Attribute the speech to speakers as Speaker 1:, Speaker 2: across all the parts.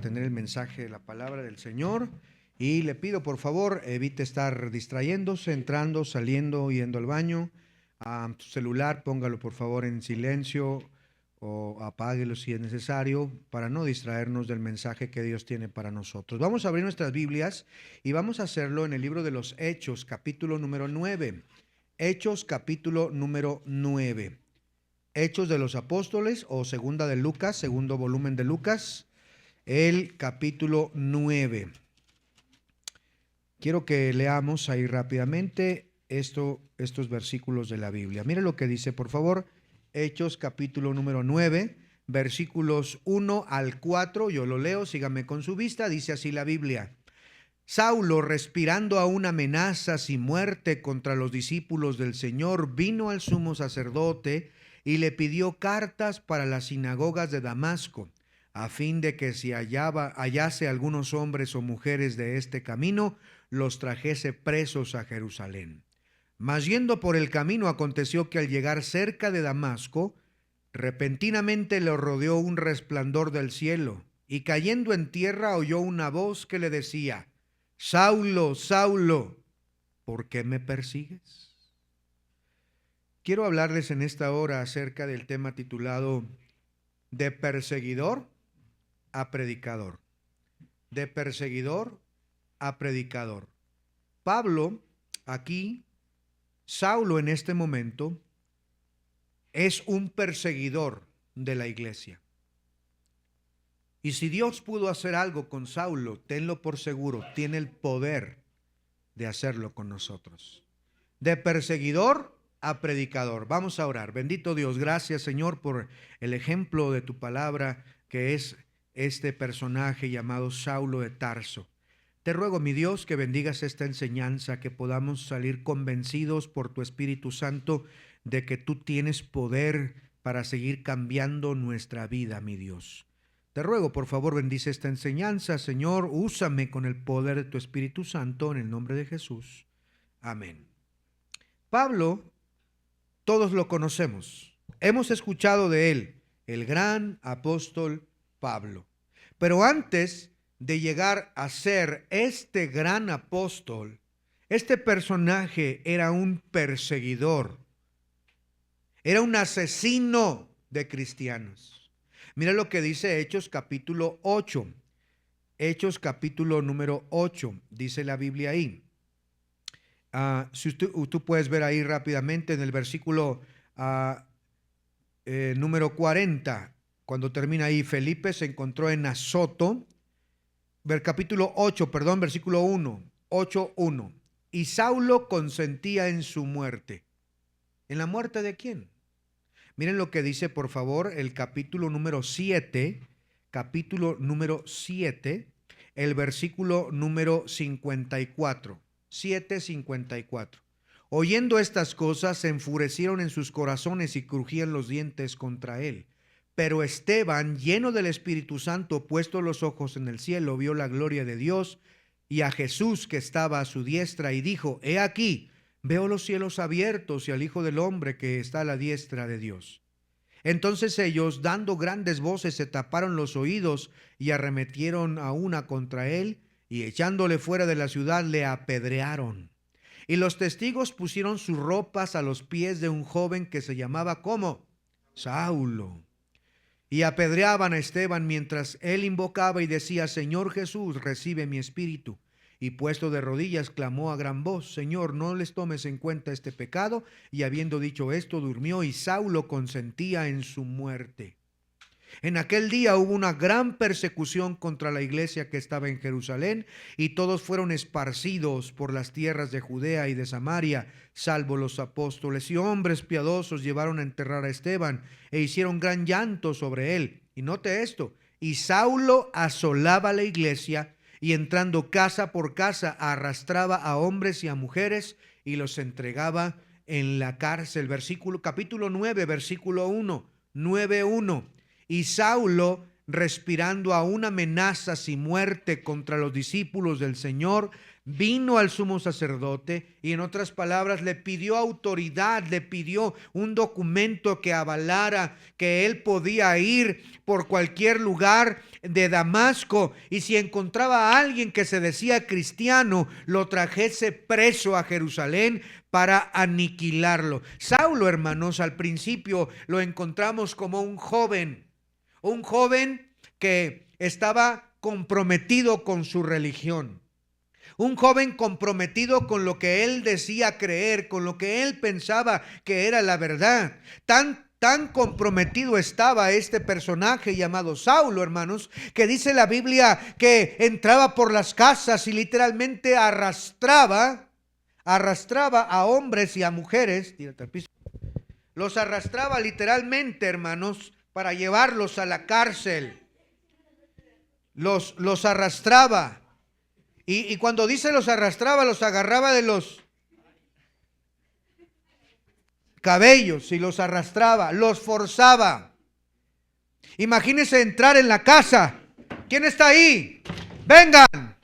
Speaker 1: Tener el mensaje de la palabra del Señor, y le pido por favor evite estar distrayéndose, entrando, saliendo, yendo al baño. Tu celular póngalo por favor en silencio o apáguelo si es necesario para no distraernos del mensaje que Dios tiene para nosotros. Vamos a abrir nuestras Biblias y vamos a hacerlo en el libro de los Hechos, capítulo número 9. Hechos, capítulo número 9. Hechos de los Apóstoles o segunda de Lucas, segundo volumen de Lucas, el capítulo 9. Quiero que leamos ahí rápidamente estos versículos de la Biblia. Mire lo que dice, por favor. Hechos capítulo número 9, versículos 1 al 4. Yo lo leo, sígame con su vista. Dice así la Biblia. Saulo, respirando aún amenazas y muerte contra los discípulos del Señor, vino al sumo sacerdote y le pidió cartas para las sinagogas de Damasco, a fin de que si hallase algunos hombres o mujeres de este camino, los trajese presos a Jerusalén. Mas yendo por el camino, aconteció que al llegar cerca de Damasco, repentinamente le rodeó un resplandor del cielo, y cayendo en tierra oyó una voz que le decía: Saulo, Saulo, ¿por qué me persigues? Quiero hablarles en esta hora acerca del tema titulado de perseguidor a predicador. De perseguidor a predicador. Pablo aquí, Saulo en este momento, es un perseguidor de la iglesia. Y si Dios pudo hacer algo con Saulo, tenlo por seguro, tiene el poder de hacerlo con nosotros. De perseguidor a predicador. Vamos a orar. Bendito Dios, gracias Señor por el ejemplo de tu palabra, que es este personaje llamado Saulo de Tarso. Te ruego, mi Dios, que bendigas esta enseñanza, que podamos salir convencidos por tu Espíritu Santo de que tú tienes poder para seguir cambiando nuestra vida, mi Dios. Te ruego, por favor, bendice esta enseñanza, Señor. Úsame con el poder de tu Espíritu Santo, en el nombre de Jesús. Amén. Pablo, todos lo conocemos. Hemos escuchado de él, el gran apóstol Pablo. Pero antes de llegar a ser este gran apóstol, este personaje era un perseguidor, era un asesino de cristianos. Mira lo que dice Hechos capítulo 8. Hechos capítulo número 8, dice la Biblia ahí. Si tú puedes ver ahí rápidamente en el versículo número 40, cuando termina ahí: Felipe se encontró en Azoto, capítulo 8, perdón, versículo 1, 8:1. Y Saulo consentía en su muerte. ¿En la muerte de quién? Miren lo que dice, por favor, el capítulo número 7, el versículo número 54, 7:54. Oyendo estas cosas, se enfurecieron en sus corazones y crujían los dientes contra él. Pero Esteban, lleno del Espíritu Santo, puesto los ojos en el cielo, vio la gloria de Dios y a Jesús que estaba a su diestra, y dijo: He aquí, veo los cielos abiertos y al Hijo del Hombre que está a la diestra de Dios. Entonces ellos, dando grandes voces, se taparon los oídos y arremetieron a una contra él, y echándole fuera de la ciudad le apedrearon. Y los testigos pusieron sus ropas a los pies de un joven que se llamaba ¿cómo? Saulo. Y apedreaban a Esteban mientras él invocaba y decía: Señor Jesús, recibe mi espíritu. Y puesto de rodillas clamó a gran voz: Señor, no les tomes en cuenta este pecado. Y habiendo dicho esto, durmió, y Saulo consentía en su muerte. En aquel día hubo una gran persecución contra la iglesia que estaba en Jerusalén, y todos fueron esparcidos por las tierras de Judea y de Samaria, salvo los apóstoles. Y hombres piadosos llevaron a enterrar a Esteban, e hicieron gran llanto sobre él. Y note esto: y Saulo asolaba la iglesia, y entrando casa por casa arrastraba a hombres y a mujeres y los entregaba en la cárcel. Capítulo 9, versículo 1, 9:1. Y Saulo respirando aún amenazas y muerte contra los discípulos del Señor, vino al sumo sacerdote y, en otras palabras, le pidió autoridad, le pidió un documento que avalara que él podía ir por cualquier lugar de Damasco, y si encontraba a alguien que se decía cristiano, lo trajese preso a Jerusalén para aniquilarlo. Saulo, hermanos, al principio lo encontramos como un joven que estaba comprometido con su religión. Un joven comprometido con lo que él decía creer, con lo que él pensaba que era la verdad. Tan comprometido estaba este personaje llamado Saulo, hermanos, que dice la Biblia que entraba por las casas y literalmente arrastraba a hombres y a mujeres. Tírate al piso. Los arrastraba literalmente, hermanos, para llevarlos a la cárcel. Los arrastraba. Y cuando dice los arrastraba, los agarraba de los cabellos y los arrastraba, los forzaba. Imagínense entrar en la casa. ¿Quién está ahí? Vengan.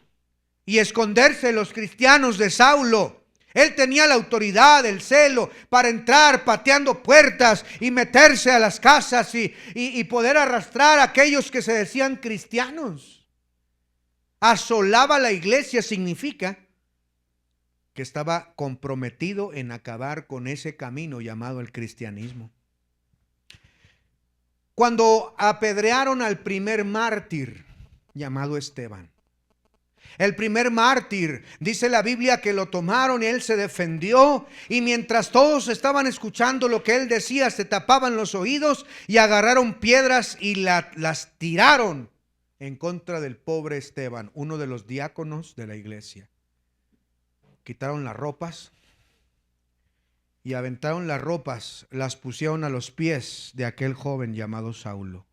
Speaker 1: Y esconderse los cristianos de Saulo. Él tenía la autoridad, el celo para entrar pateando puertas y meterse a las casas y poder arrastrar a aquellos que se decían cristianos. Asolaba la iglesia significa que estaba comprometido en acabar con ese camino llamado el cristianismo. Cuando apedrearon al primer mártir llamado Esteban, el primer mártir, dice la Biblia que lo tomaron y él se defendió, y mientras todos estaban escuchando lo que él decía, se tapaban los oídos y agarraron piedras y las tiraron en contra del pobre Esteban, uno de los diáconos de la iglesia. Quitaron las ropas y aventaron las ropas, las pusieron a los pies de aquel joven llamado Saulo.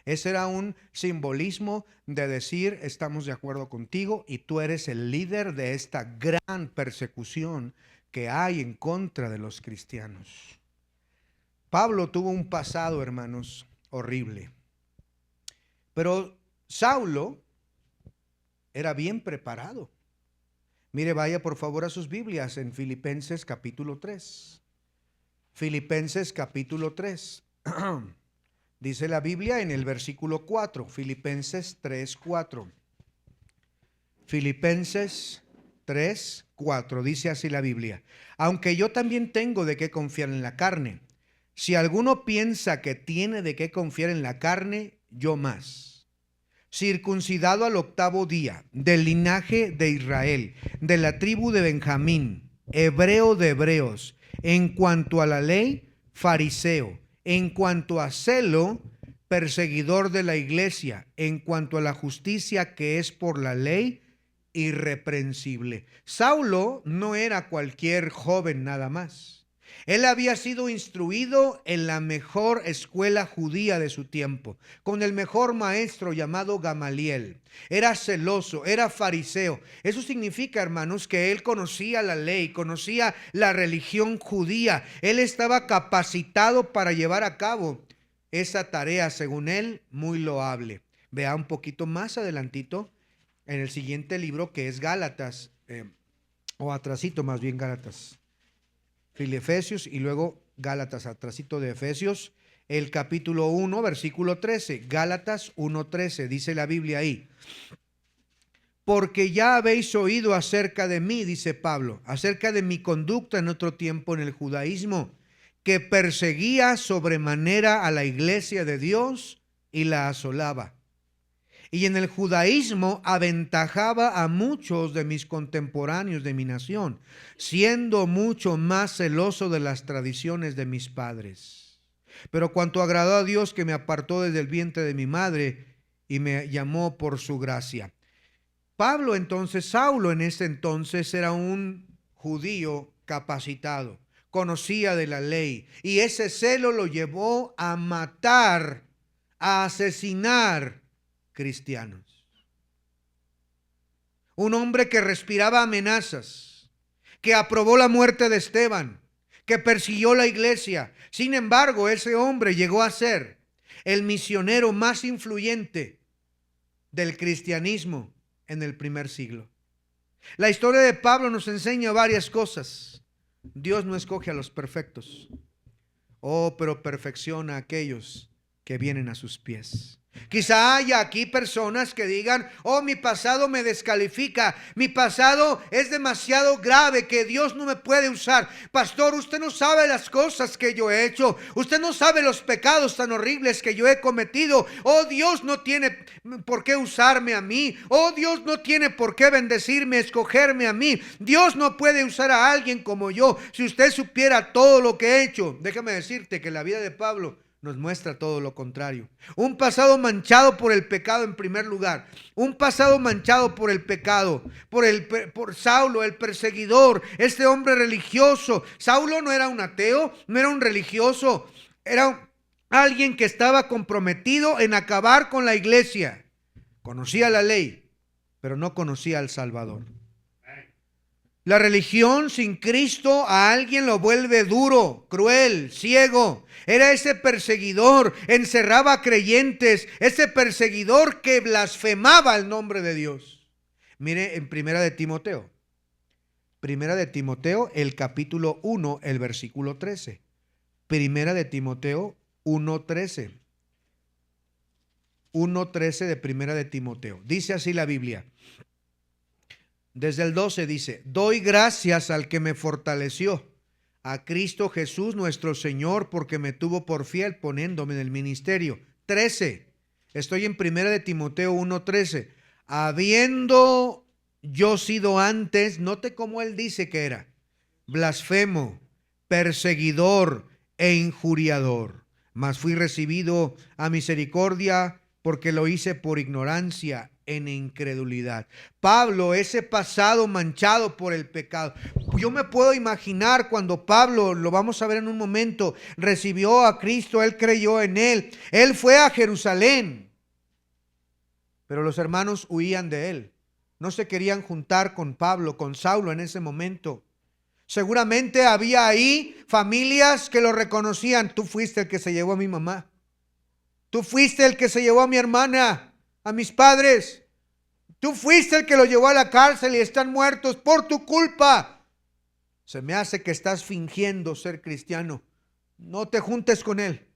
Speaker 1: Ese era un simbolismo de decir: estamos de acuerdo contigo y tú eres el líder de esta gran persecución que hay en contra de los cristianos. Pablo tuvo un pasado, hermanos, horrible. Pero Saulo era bien preparado. Mire, vaya por favor a sus Biblias en Filipenses capítulo 3. Filipenses capítulo 3. Dice la Biblia en el versículo 4, Filipenses 3:4. Filipenses 3:4, dice así la Biblia: aunque yo también tengo de qué confiar en la carne, si alguno piensa que tiene de qué confiar en la carne, yo más. Circuncidado al 8º día, del linaje de Israel, de la tribu de Benjamín, hebreo de hebreos, en cuanto a la ley, fariseo, en cuanto a celo, perseguidor de la iglesia, en cuanto a la justicia que es por la ley, irreprensible. Saulo no era cualquier joven nada más. Él había sido instruido en la mejor escuela judía de su tiempo, con el mejor maestro llamado Gamaliel. Era celoso, era fariseo. Eso significa, hermanos, que él conocía la ley, conocía la religión judía. Él estaba capacitado para llevar a cabo esa tarea, según él, muy loable. Vea un poquito más adelantito en el siguiente libro, que es Gálatas, o atrasito más bien Gálatas. Efesios y luego Gálatas, atrasito de Efesios, el capítulo 1, versículo 13, Gálatas 1:13, dice la Biblia ahí: porque ya habéis oído acerca de mí, dice Pablo, acerca de mi conducta en otro tiempo en el judaísmo, que perseguía sobremanera a la iglesia de Dios y la asolaba. Y en el judaísmo aventajaba a muchos de mis contemporáneos de mi nación, siendo mucho más celoso de las tradiciones de mis padres. Pero cuanto agradó a Dios, que me apartó desde el vientre de mi madre y me llamó por su gracia. Saulo en ese entonces era un judío capacitado, conocía de la ley, y ese celo lo llevó a matar, a asesinar cristianos. Un hombre que respiraba amenazas, que aprobó la muerte de Esteban, que persiguió la iglesia. Sin embargo, ese hombre llegó a ser el misionero más influyente del cristianismo en el primer siglo. La historia de Pablo nos enseña varias cosas. Dios no escoge a los perfectos, pero perfecciona a aquellos que vienen a sus pies. Quizá haya aquí personas que digan: oh, mi pasado me descalifica, mi pasado es demasiado grave, que Dios no me puede usar. Pastor, usted no sabe las cosas que yo he hecho, usted no sabe los pecados tan horribles que yo he cometido. Oh, Dios no tiene por qué usarme a mí. Oh, Dios no tiene por qué bendecirme, escogerme a mí. Dios no puede usar a alguien como yo. Si usted supiera todo lo que he hecho. Déjame decirte que la vida de Pablo nos muestra todo lo contrario. Un pasado manchado por el pecado en primer lugar. Un pasado manchado por el pecado. Por Saulo, el perseguidor. Este hombre religioso. Saulo no era un ateo, no era un religioso. Era alguien que estaba comprometido en acabar con la iglesia. Conocía la ley, pero no conocía al Salvador. La religión sin Cristo a alguien lo vuelve duro, cruel, ciego. Era ese perseguidor, encerraba a creyentes, ese perseguidor que blasfemaba el nombre de Dios. Mire en Primera de Timoteo, el capítulo 1, el versículo 13. Primera de Timoteo 1:13. 1:13 de Primera de Timoteo. Dice así la Biblia. Desde el 12 dice: doy gracias al que me fortaleció, a Cristo Jesús nuestro Señor, porque me tuvo por fiel poniéndome en el ministerio. 13. Estoy en Primera de Timoteo 1:13. Habiendo yo sido antes, note cómo él dice que era: blasfemo, perseguidor e injuriador, mas fui recibido a misericordia porque lo hice por ignorancia, en incredulidad. Pablo, ese pasado manchado por el pecado. Yo me puedo imaginar cuando Pablo, lo vamos a ver en un momento, recibió a Cristo, él creyó en él, él fue a Jerusalén, pero los hermanos huían de él, no se querían juntar con Pablo, con Saulo en ese momento. Seguramente había ahí familias que lo reconocían: tú fuiste el que se llevó a mi mamá, tú fuiste el que se llevó a mi hermana, a mis padres, tú fuiste el que lo llevó a la cárcel y están muertos por tu culpa. Se me hace que estás fingiendo ser cristiano. No te juntes con él.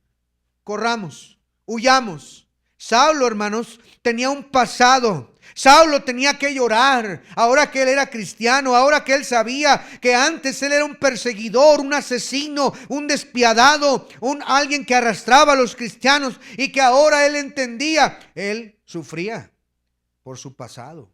Speaker 1: Corramos, huyamos. Saulo, hermanos, tenía un pasado. Saulo tenía que llorar ahora que él era cristiano, ahora que él sabía que antes él era un perseguidor, un asesino, un despiadado, alguien que arrastraba a los cristianos, y que ahora él entendía. Él sufría por su pasado,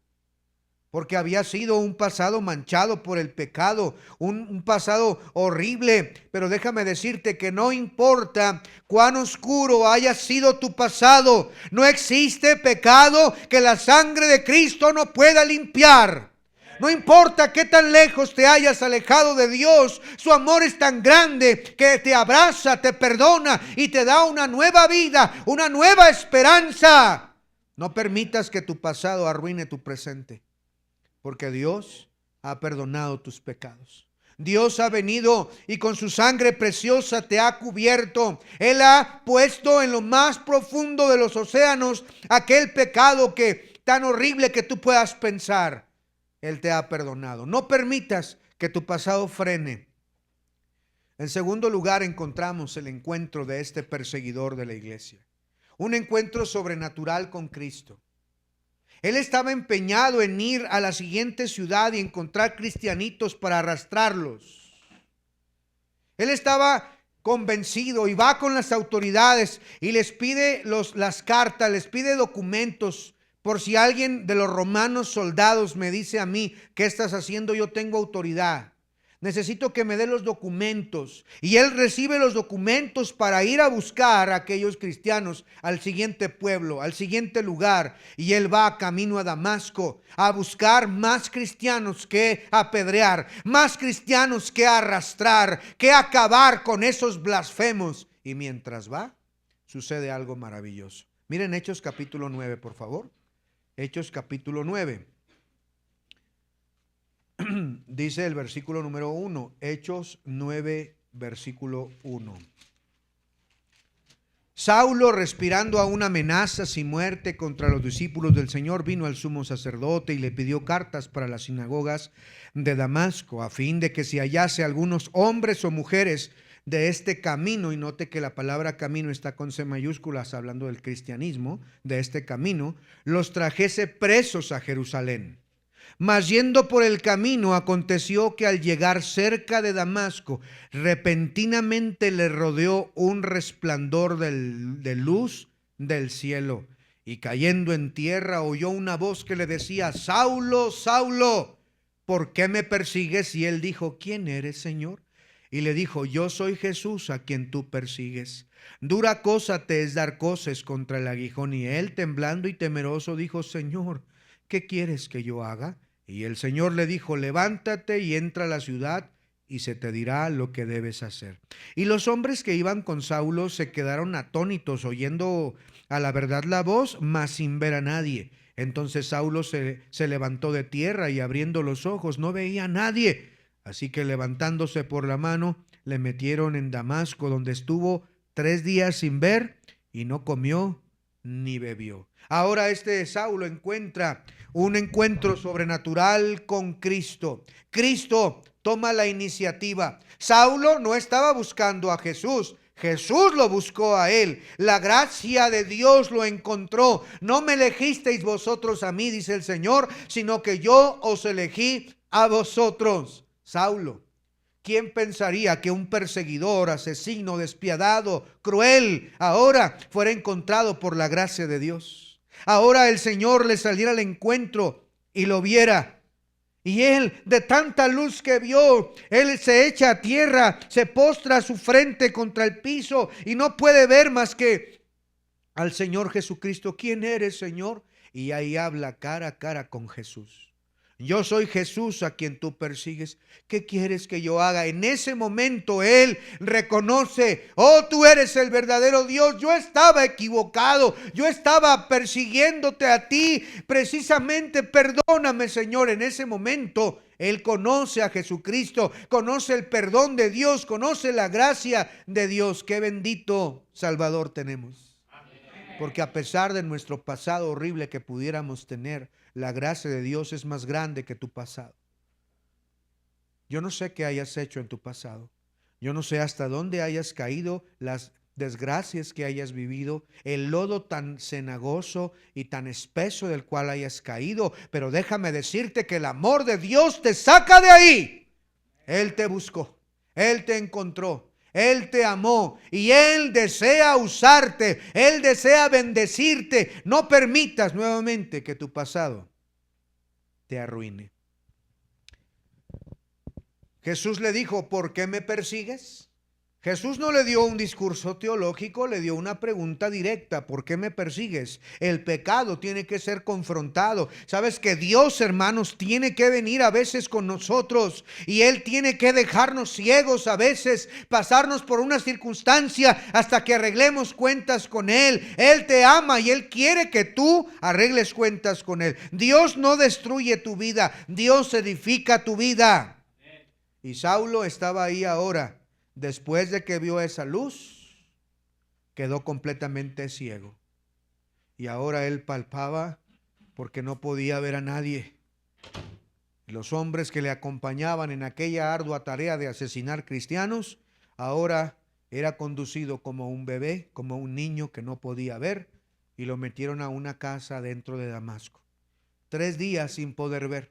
Speaker 1: porque había sido un pasado manchado por el pecado, un pasado horrible. Pero déjame decirte que no importa cuán oscuro haya sido tu pasado, no existe pecado que la sangre de Cristo no pueda limpiar. No importa qué tan lejos te hayas alejado de Dios, su amor es tan grande que te abraza, te perdona y te da una nueva vida, una nueva esperanza. No permitas que tu pasado arruine tu presente, porque Dios ha perdonado tus pecados. Dios ha venido y con su sangre preciosa te ha cubierto. Él ha puesto en lo más profundo de los océanos aquel pecado que tan horrible que tú puedas pensar. Él te ha perdonado. No permitas que tu pasado frene. En segundo lugar, encontramos el encuentro de este perseguidor de la iglesia. Un encuentro sobrenatural con Cristo. Él estaba empeñado en ir a la siguiente ciudad y encontrar cristianitos para arrastrarlos. Él estaba convencido y va con las autoridades y les pide las cartas, les pide documentos. Por si alguien de los romanos soldados me dice a mí: ¿qué estás haciendo? Yo tengo autoridad. Necesito que me dé los documentos. Y él recibe los documentos para ir a buscar a aquellos cristianos al siguiente pueblo, al siguiente lugar. Y él va camino a Damasco a buscar más cristianos que apedrear, más cristianos que arrastrar, que acabar con esos blasfemos. Y mientras va, sucede algo maravilloso. Miren Hechos capítulo 9, por favor. Hechos capítulo 9. Dice el versículo número 1, Hechos 9, versículo 1. Saulo, respirando aún amenazas y muerte contra los discípulos del Señor, vino al sumo sacerdote y le pidió cartas para las sinagogas de Damasco, a fin de que si hallase algunos hombres o mujeres de este camino, y note que la palabra camino está con C mayúsculas, hablando del cristianismo, de este camino, los trajese presos a Jerusalén. Mas yendo por el camino, aconteció que al llegar cerca de Damasco, repentinamente le rodeó un resplandor de luz del cielo. Y cayendo en tierra, oyó una voz que le decía: Saulo, Saulo, ¿por qué me persigues? Y él dijo: ¿Quién eres, Señor? Y le dijo: Yo soy Jesús a quien tú persigues. Dura cosa te es dar coces contra el aguijón. Y él, temblando y temeroso, dijo: Señor, ¿qué quieres que yo haga? Y el Señor le dijo: levántate y entra a la ciudad y se te dirá lo que debes hacer. Y los hombres que iban con Saulo se quedaron atónitos, oyendo a la verdad la voz, mas sin ver a nadie. Entonces Saulo se levantó de tierra y abriendo los ojos no veía a nadie. Así que levantándose por la mano, le metieron en Damasco, donde estuvo 3 días sin ver y no comió ni bebió. Ahora este Saulo encuentra un encuentro sobrenatural con Cristo. Cristo toma la iniciativa. Saulo no estaba buscando a Jesús. Jesús lo buscó a él. La gracia de Dios lo encontró. No me elegisteis vosotros a mí, dice el Señor, sino que yo os elegí a vosotros. Saulo. ¿Quién pensaría que un perseguidor, asesino, despiadado, cruel, ahora fuera encontrado por la gracia de Dios? Ahora el Señor le saliera al encuentro y lo viera. Y él, de tanta luz que vio, él se echa a tierra, se postra su frente contra el piso y no puede ver más que al Señor Jesucristo. ¿Quién eres, Señor? Y ahí habla cara a cara con Jesús. Yo soy Jesús a quien tú persigues. ¿Qué quieres que yo haga? En ese momento él reconoce: oh, tú eres el verdadero Dios. Yo estaba equivocado. Yo estaba persiguiéndote a ti. Precisamente, perdóname, Señor. En ese momento él conoce a Jesucristo, conoce el perdón de Dios, conoce la gracia de Dios. Qué bendito Salvador tenemos. Porque a pesar de nuestro pasado horrible que pudiéramos tener, la gracia de Dios es más grande que tu pasado. Yo no sé qué hayas hecho en tu pasado. Yo no sé hasta dónde hayas caído, las desgracias que hayas vivido, el lodo tan cenagoso y tan espeso del cual hayas caído. Pero déjame decirte que el amor de Dios te saca de ahí. Él te buscó, Él te encontró, Él te amó y Él desea usarte, Él desea bendecirte. No permitas nuevamente que tu pasado te arruine. Jesús le dijo: ¿por qué me persigues? Jesús no le dio un discurso teológico, le dio una pregunta directa: ¿por qué me persigues? El pecado tiene que ser confrontado. Sabes que Dios, hermanos, tiene que venir a veces con nosotros y Él tiene que dejarnos ciegos a veces, pasarnos por una circunstancia hasta que arreglemos cuentas con Él. Él te ama y Él quiere que tú arregles cuentas con Él. Dios no destruye tu vida, Dios edifica tu vida. Y Saulo estaba ahí ahora. Después de que vio esa luz, quedó completamente ciego. Y ahora él palpaba porque no podía ver a nadie. Los hombres que le acompañaban en aquella ardua tarea de asesinar cristianos, ahora era conducido como un bebé, como un niño que no podía ver, y lo metieron a una casa dentro de Damasco. 3 días sin poder ver.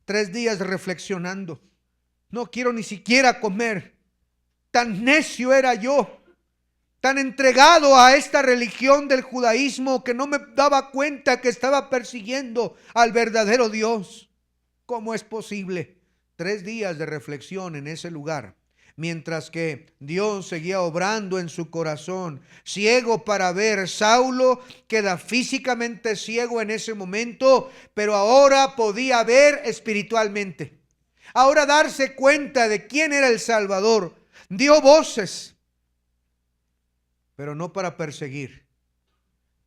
Speaker 1: 3 días reflexionando. No quiero ni siquiera comer. Tan necio era yo, tan entregado a esta religión del judaísmo, que no me daba cuenta que estaba persiguiendo al verdadero Dios. ¿Cómo es posible? 3 días de reflexión en ese lugar, mientras que Dios seguía obrando en su corazón. Ciego para ver, Saulo queda físicamente ciego en ese momento, pero ahora podía ver espiritualmente. Ahora darse cuenta de quién era el Salvador. Dio voces, pero no para perseguir.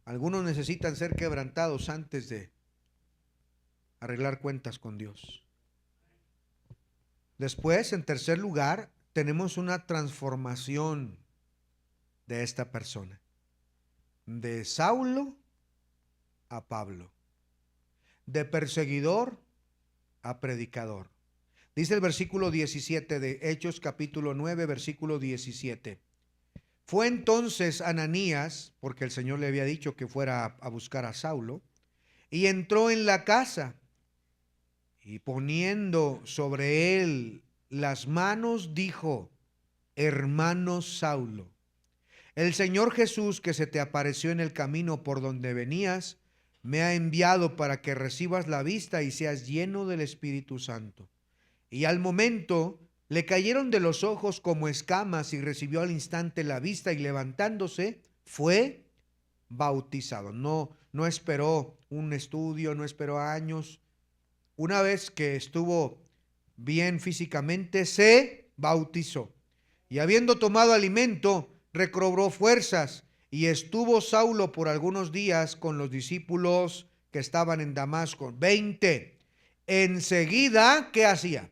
Speaker 1: Algunos necesitan ser quebrantados antes de arreglar cuentas con Dios. Después, en tercer lugar, tenemos una transformación. de esta persona. De Saulo a Pablo. De perseguidor a predicador. Dice el versículo 17 de Hechos capítulo 9, versículo 17. Fue entonces Ananías, porque el Señor le había dicho que fuera a buscar a Saulo, y entró en la casa, y poniendo sobre él las manos, dijo: hermano Saulo, el Señor Jesús, que se te apareció en el camino por donde venías, me ha enviado para que recibas la vista y seas lleno del Espíritu Santo. Y al momento le cayeron de los ojos como escamas y recibió al instante la vista, y levantándose fue bautizado. No esperó un estudio, no esperó años. Una vez que estuvo bien físicamente, se bautizó. Y habiendo tomado alimento, recobró fuerzas, y estuvo Saulo por algunos días con los discípulos que estaban en Damasco. 20. Enseguida, ¿qué hacía?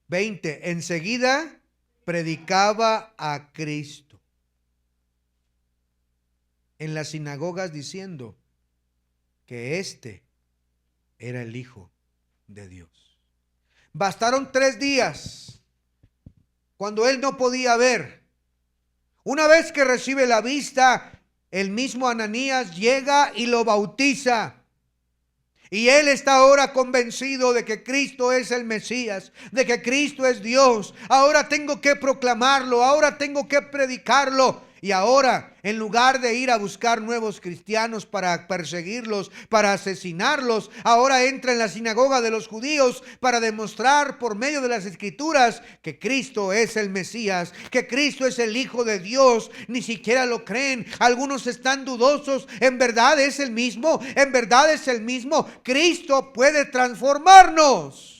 Speaker 1: 20. Enseguida predicaba a Cristo en las sinagogas, diciendo que éste era el Hijo de Dios. Bastaron 3 días cuando él no podía ver. Una vez que recibe la vista, el mismo Ananías llega y lo bautiza. Y él está ahora convencido de que Cristo es el Mesías, de que Cristo es Dios. Ahora tengo que proclamarlo, ahora tengo que predicarlo. Y ahora, en lugar de ir a buscar nuevos cristianos para perseguirlos, para asesinarlos, ahora entra en la sinagoga de los judíos para demostrar por medio de las Escrituras que Cristo es el Mesías, que Cristo es el Hijo de Dios. Ni siquiera lo creen. Algunos están dudosos. ¿En verdad es el mismo? ¿En verdad es el mismo? Cristo puede transformarnos.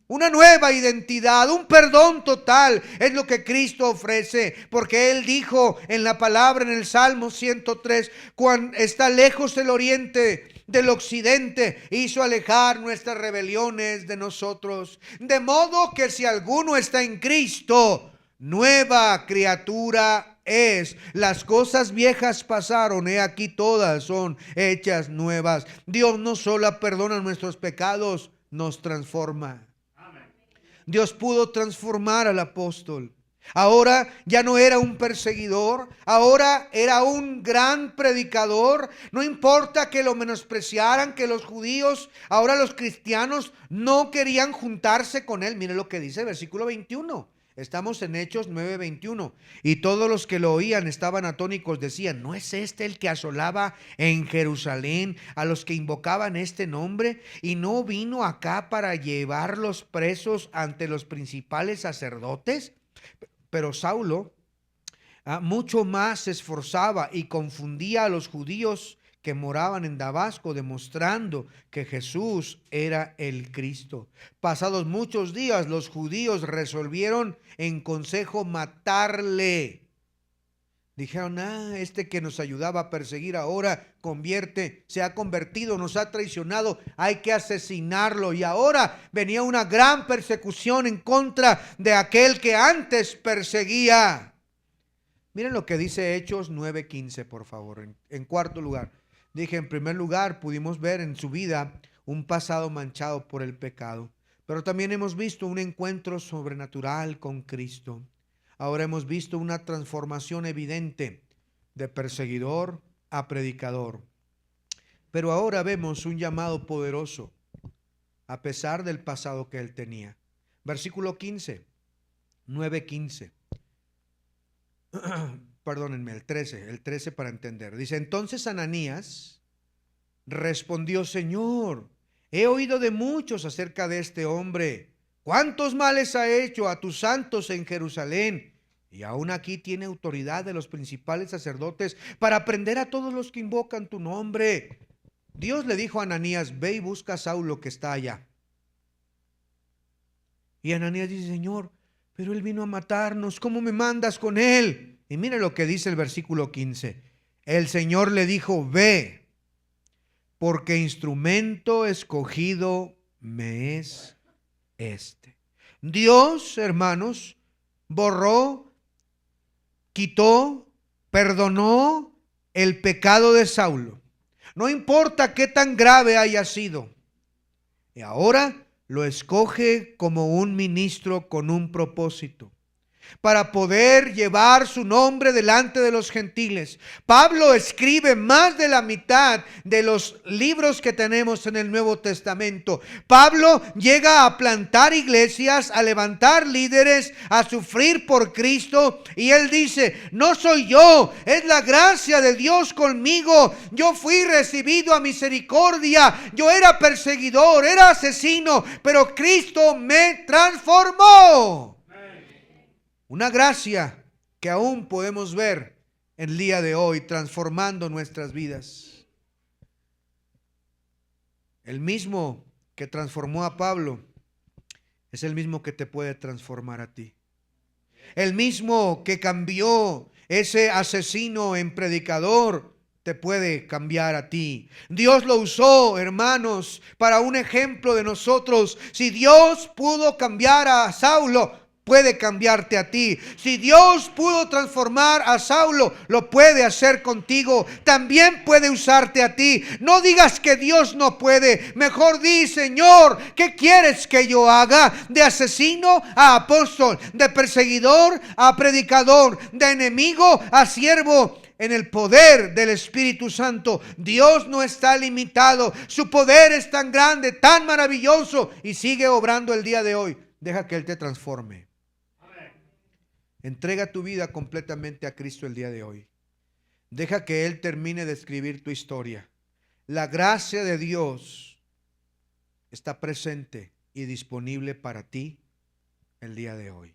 Speaker 1: Una nueva identidad, un perdón total es lo que Cristo ofrece, porque Él dijo en la palabra en el Salmo 103, cuando está lejos el oriente del occidente, hizo alejar nuestras rebeliones de nosotros. De modo que si alguno está en Cristo, nueva criatura es. Las cosas viejas pasaron, he aquí todas son hechas nuevas. Dios no solo perdona nuestros pecados, nos transforma. Dios pudo transformar al apóstol. Ahora ya no era un perseguidor, ahora era un gran predicador. No importa que lo menospreciaran, que los judíos, ahora los cristianos no querían juntarse con él. Mire lo que dice el versículo 21. Estamos en Hechos 9:21. Y todos los que lo oían estaban atónicos, decían: ¿no es este el que asolaba en Jerusalén a los que invocaban este nombre? ¿Y no vino acá para llevarlos presos ante los principales sacerdotes? Pero Saulo mucho más se esforzaba y confundía a los judíos que moraban en Damasco, demostrando que Jesús era el Cristo. Pasados muchos días, los judíos resolvieron en consejo matarle. Dijeron: este que nos ayudaba a perseguir ahora se ha convertido, nos ha traicionado, hay que asesinarlo. Y ahora venía una gran persecución en contra de aquel que antes perseguía. Miren lo que dice Hechos 9:15, por favor. En cuarto lugar, dije, en primer lugar, pudimos ver en su vida un pasado manchado por el pecado, pero también hemos visto un encuentro sobrenatural con Cristo. Ahora hemos visto una transformación evidente de perseguidor a predicador. Pero ahora vemos un llamado poderoso a pesar del pasado que él tenía. Versículo 15, 9:15. Perdónenme, el 13 para entender. Dice: entonces Ananías respondió: Señor, he oído de muchos acerca de este hombre. ¿Cuántos males ha hecho a tus santos en Jerusalén? Y aún aquí tiene autoridad de los principales sacerdotes para prender a todos los que invocan tu nombre. Dios le dijo a Ananías: ve y busca a Saulo que está allá. Y Ananías dice: Señor, pero él vino a matarnos, ¿cómo me mandas con él? Y mire lo que dice el versículo 15. El Señor le dijo: ve, porque instrumento escogido me es este. Dios, hermanos, borró quitó, perdonó el pecado de Saulo. No importa qué tan grave haya sido. Y ahora lo escoge como un ministro con un propósito, para poder llevar su nombre delante de los gentiles. Pablo escribe más de la mitad de los libros que tenemos en el Nuevo Testamento. Pablo llega a plantar iglesias, a levantar líderes, a sufrir por Cristo, y él dice: no soy yo, es la gracia de Dios conmigo. Yo fui recibido a misericordia, yo era perseguidor, era asesino, pero Cristo me transformó. Una gracia que aún podemos ver el día de hoy transformando nuestras vidas. El mismo que transformó a Pablo es el mismo que te puede transformar a ti. El mismo que cambió ese asesino en predicador te puede cambiar a ti. Dios lo usó, hermanos, para un ejemplo de nosotros. Si Dios pudo cambiar a Saulo, puede cambiarte a ti. Si Dios pudo transformar a Saulo, lo puede hacer contigo. También puede usarte a ti. No digas que Dios no puede. Mejor di: Señor, ¿qué quieres que yo haga? De asesino a apóstol, de perseguidor a predicador, de enemigo a siervo. En el poder del Espíritu Santo, Dios no está limitado. Su poder es tan grande, tan maravilloso, y sigue obrando el día de hoy. Deja que Él te transforme. Entrega tu vida completamente a Cristo el día de hoy. Deja que Él termine de escribir tu historia. La gracia de Dios está presente y disponible para ti el día de hoy.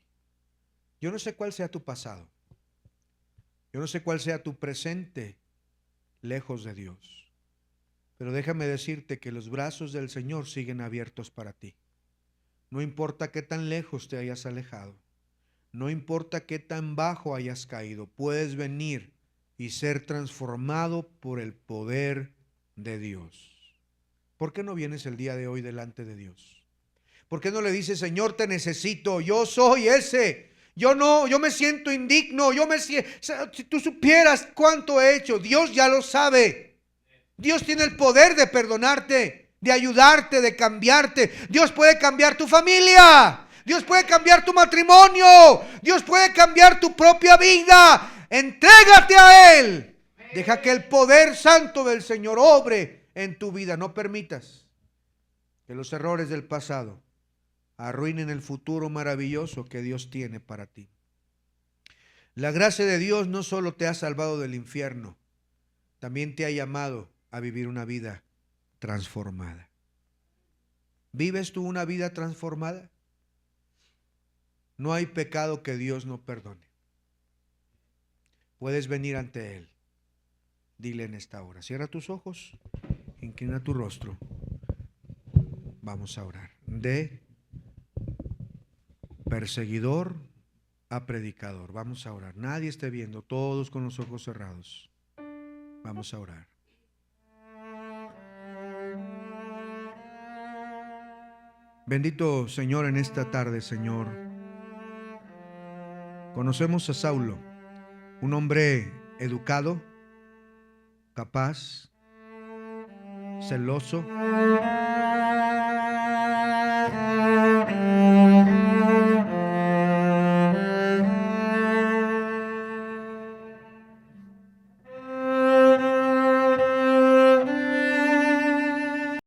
Speaker 1: Yo no sé cuál sea tu pasado. Yo no sé cuál sea tu presente lejos de Dios. Pero déjame decirte que los brazos del Señor siguen abiertos para ti. No importa qué tan lejos te hayas alejado. No importa qué tan bajo hayas caído, puedes venir y ser transformado por el poder de Dios. ¿Por qué no vienes el día de hoy delante de Dios? ¿Por qué no le dices: Señor, te necesito, yo soy ese? Yo me siento indigno, si tú supieras cuánto he hecho. Dios ya lo sabe. Dios tiene el poder de perdonarte, de ayudarte, de cambiarte. Dios puede cambiar tu familia. Dios puede cambiar tu matrimonio. Dios puede cambiar tu propia vida. Entrégate a Él. Deja que el poder santo del Señor obre en tu vida. No permitas que los errores del pasado arruinen el futuro maravilloso que Dios tiene para ti. La gracia de Dios no solo te ha salvado del infierno, también te ha llamado a vivir una vida transformada. ¿Vives tú una vida transformada? No hay pecado que Dios no perdone. Puedes venir ante Él. Dile en esta hora: cierra tus ojos, inclina tu rostro. Vamos a orar. De perseguidor a predicador. Vamos a orar. Nadie esté viendo, todos con los ojos cerrados. Vamos a orar. Bendito Señor, en esta tarde, Señor, conocemos a Saulo, un hombre educado, capaz, celoso,